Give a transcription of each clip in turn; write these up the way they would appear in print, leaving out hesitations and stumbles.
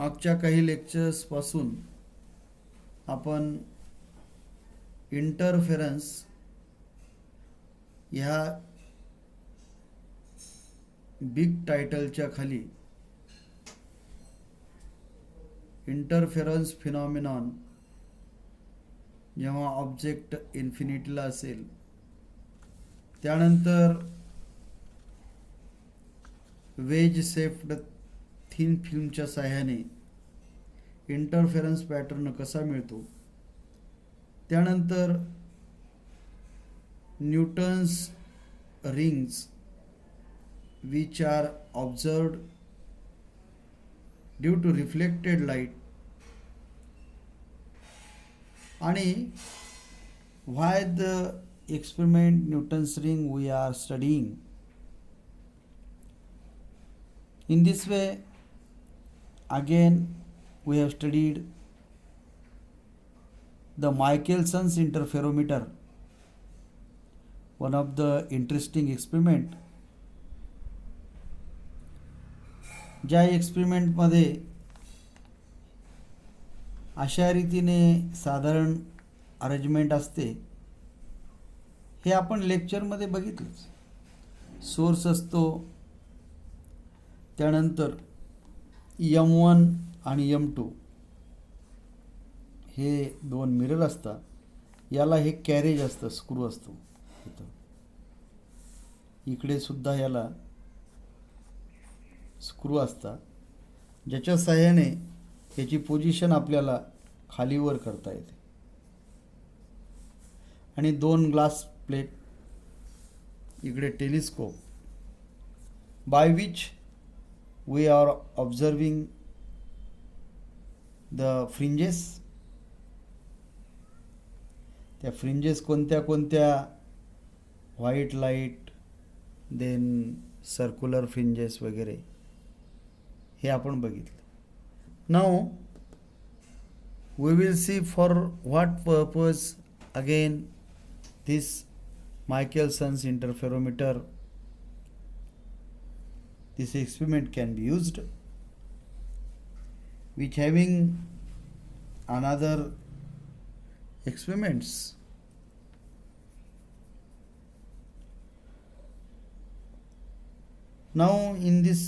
मागच्या काही लेक्चर्स पासून आपण इंटरफेरन्स ह्या बिग टायटलच्या खाली इंटरफेरन्स फिनॉमिनॉन जेव्हा ऑब्जेक्ट इन्फिनिटीला असेल त्यानंतर वेज सेफ्ड थिन फिल्मच्या साह्याने इंटरफेरन्स पॅटर्न कसा मिळतो, त्यानंतर Newton's rings which are observed due to reflected light आणि why the experiment Newton's ring we are studying. In this way again we have studied the Michelson's interferometer, one of the interesting experiment. ज्या एक्सपेरिमेंटमध्ये अशा रीतीने साधारण arrangement असते हे आपण लेक्चरमध्ये बघितलंच. Source असतो, त्यानंतर M1 आणि M2 हे दोन मिरर असतात. याला हे कॅरेज असतं, स्क्रू असतो इथं. इकडे सुद्धा याला स्क्रू असतात ज्याच्या साह्याने याची पोझिशन आपल्याला खालीवर करता येते. आणि दोन ग्लास प्लेट, इकडे telescope, by which we are observing the fringes. त्या फ्रिंजेस कोणत्या कोणत्या, white light, then circular fringes वगैरे हे आपण बघितलं. Now we will see for what purpose again this Michelson's interferometer, this experiment can be used, which having another experiments. Now in this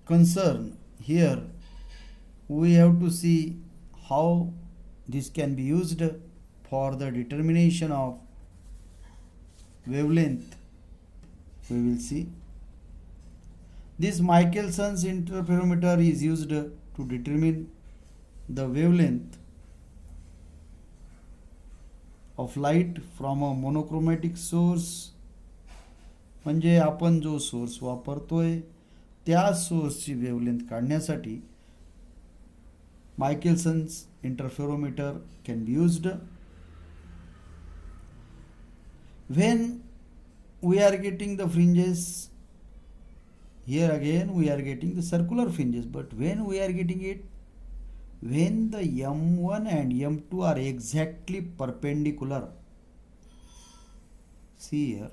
concern here we have to see how this can be used for the determination of wavelength. We will see this Michelson's interferometer is used to determine the wavelength of light from a monochromatic source. म्हणजे आपण जो source वापरतोय त्या सोर्सची wavelength काढण्यासाठी Michelson's interferometer can be used. When we are getting the fringes, here again we are getting the circular fringes, but when we are getting it, when the M1 and M2 are exactly perpendicular. See here,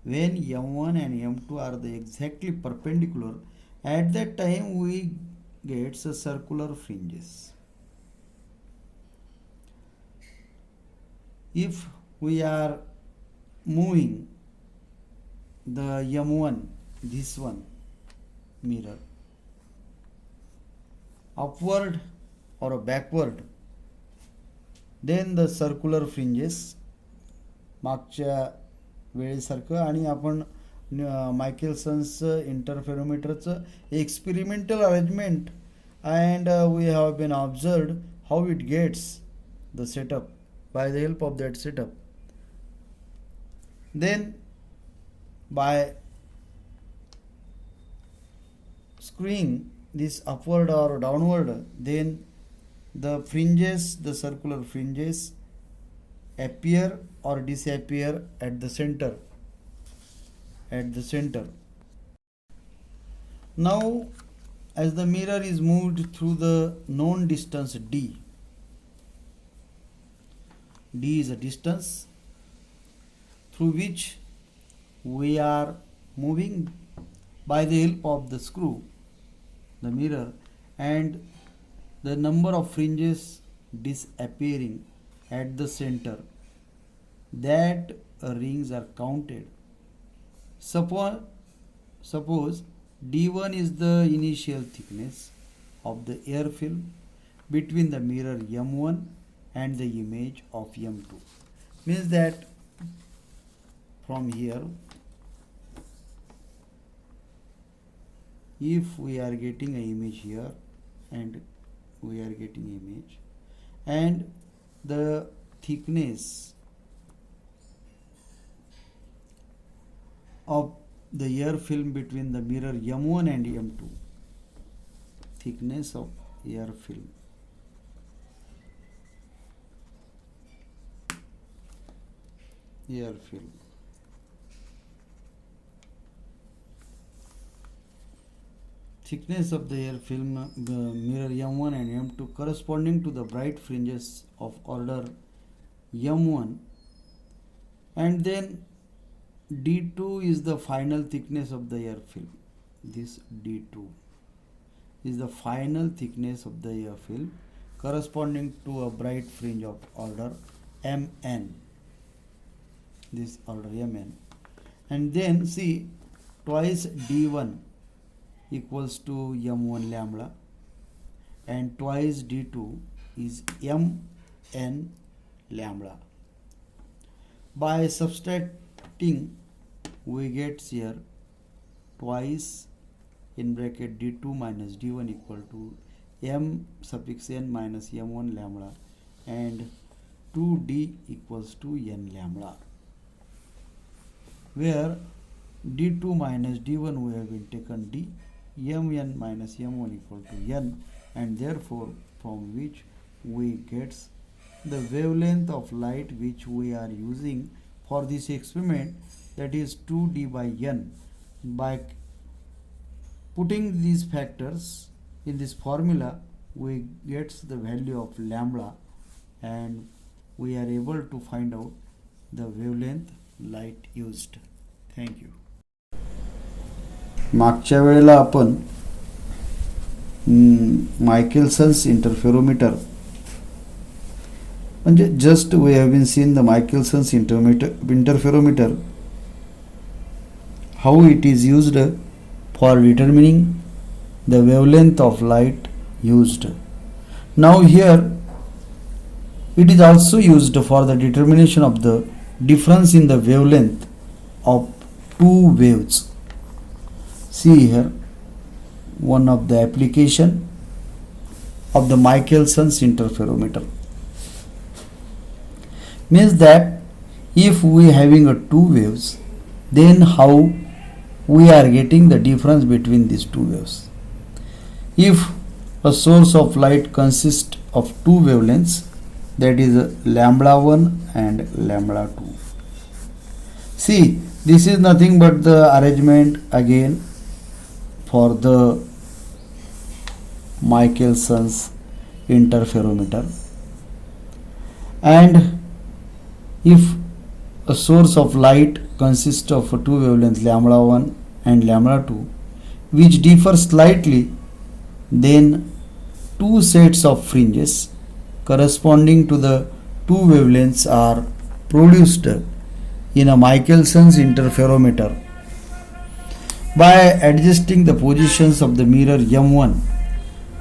when M1 and M2 are the exactly perpendicular, at that time we get the circular fringes. If we are moving the M1, this one mirror, upward or backward, then the circular fringes मागच्या वेळेसारखं. आणि आपण Michelson's interferometerचं experimental arrangement and we have been observed how it gets the setup by the help of that setup. Then by screwing this upward or downward, then the fringes, the circular fringes appear or disappear at the center. Now as the mirror is moved through the known distance d is a distance through which we are moving by the help of the screw. the mirror, and the number of fringes disappearing at the center, that rings are counted. Suppose D1 is the initial thickness of the air film between the mirror M1 and the image of M2. Means that from here, if we are getting an image here and we are getting image, and the thickness of the air film between the mirror M1 and M2, thickness of air film, thickness of the air film mirror M1 and M2 corresponding to the bright fringes of order M1, and then D2 is the final thickness of the air film. This D2 is the final thickness of the air film corresponding to a bright fringe of order Mn. This order Mn. And then see, twice D1 equals to M1 lambda, and twice D2 is Mn lambda. By subtracting, we get here twice in bracket D2 minus D1 equal to M suffix n minus M1 lambda, and 2D equals to n lambda, where D2 minus D1 we have been taken D, Mn minus M1 equal to n, and therefore from which we get the wavelength of light which we are using for this experiment, that is 2D by n. By putting these factors in this formula, we get the value of lambda, and we are able to find out the wavelength light used. Thank you. मागच्या वेळेला आपण Michelson's interferometer, म्हणजे just we have been seen the Michelson's interferometer, how it is used for determining the wavelength of light used. Now here it is also used for the determination of the difference in the wavelength of two waves. See here one of the application of the Michelson interferometer. Means that if we having a two waves, then how we are getting the difference between these two waves. If a source of light consists of two wavelengths, that is lambda 1 and lambda 2. See, this is nothing but the arrangement again for the Michelson's interferometer. And if a source of light consists of two wavelengths lambda 1 and lambda 2 which differ slightly, then two sets of fringes corresponding to the two wavelengths are produced in a Michelson's interferometer. By adjusting the positions of the mirror M1,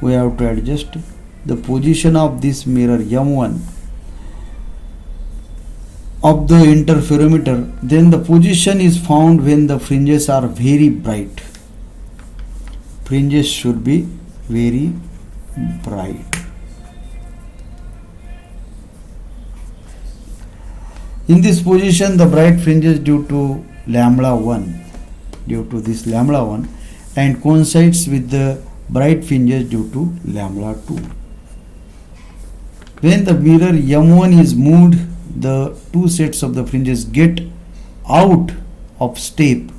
we have to adjust the position of this mirror M1 of the interferometer. Then the position is found when the fringes are very bright. Fringes should be very bright. In this position, the bright fringes due to lambda 1, due to this lambda 1, and coincides with the bright fringes due to lambda 2. When the mirror M1 is moved, the two sets of the fringes get out of step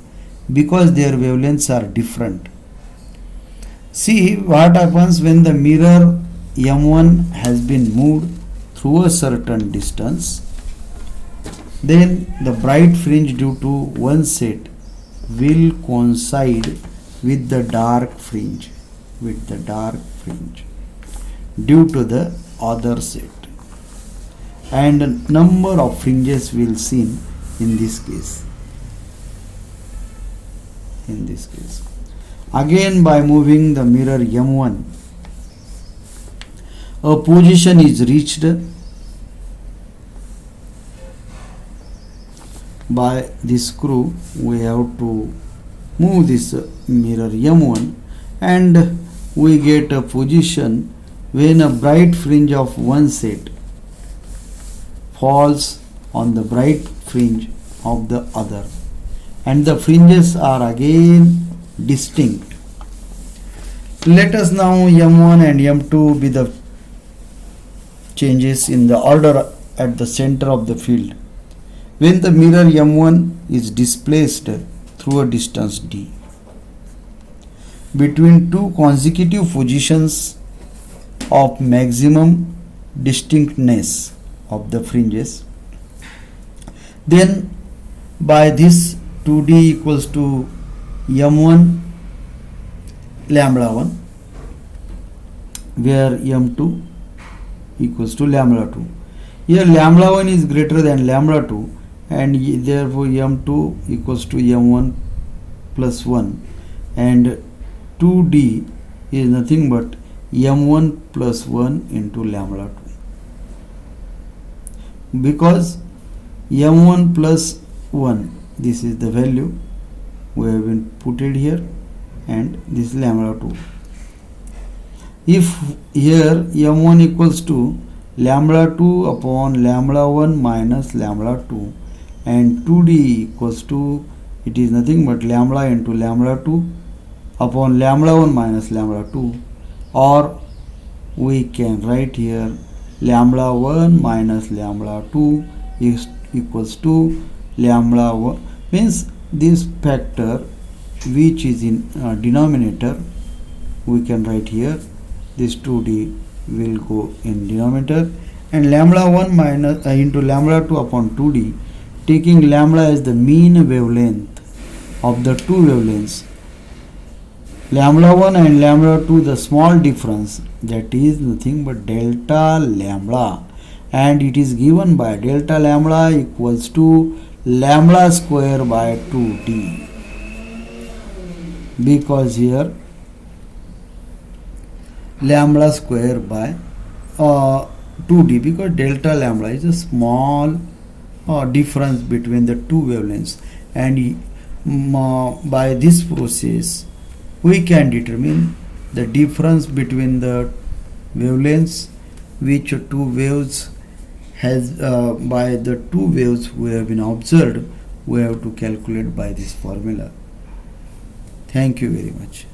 because their wavelengths are different. See what happens when the mirror M1 has been moved through a certain distance. Then the bright fringe due to one set will coincide with the dark fringe, with the dark fringe due to the other set, and number of fringes will seen in this case. Again, by moving the mirror M1, a position is reached by this screw. We have to move this mirror M1 and we get a position when a bright fringe of one set falls on the bright fringe of the other, and the fringes are again distinct. Let us now M1 and M2 be the changes in the order at the center of the field when the mirror M1 is displaced through a distance d between two consecutive positions of maximum distinctness of the fringes. Then by this 2d equals to M1 lambda 1, where M2 equals to lambda 2. Here lambda 1 is greater than lambda 2, and therefore M2 equals to M1 plus 1, and 2d is nothing but M1 plus 1 into lambda 2. Because M1 plus 1, this is the value we have been put it here, and this is lambda 2. If here M1 equals to lambda 2 upon lambda 1 minus lambda 2, and 2d equals to, it is nothing but lambda into lambda 2 upon lambda 1 minus lambda 2, or we can write here lambda 1 minus lambda 2 is equals to lambda 1, means this factor which is in denominator, we can write here this 2d will go in denominator, and lambda 1 minus into lambda 2 upon 2d, taking lambda as the mean wavelength of the two wavelengths, lambda 1 and lambda 2 the small difference, that is nothing but delta lambda, and it is given by delta lambda equals to lambda square by 2d, because here lambda square by 2d, because delta lambda is a small difference between the two wavelengths, and by this process we can determine the difference between the wavelengths which two waves has by the two waves we have been observed. We have to calculate by this formula. Thank you very much.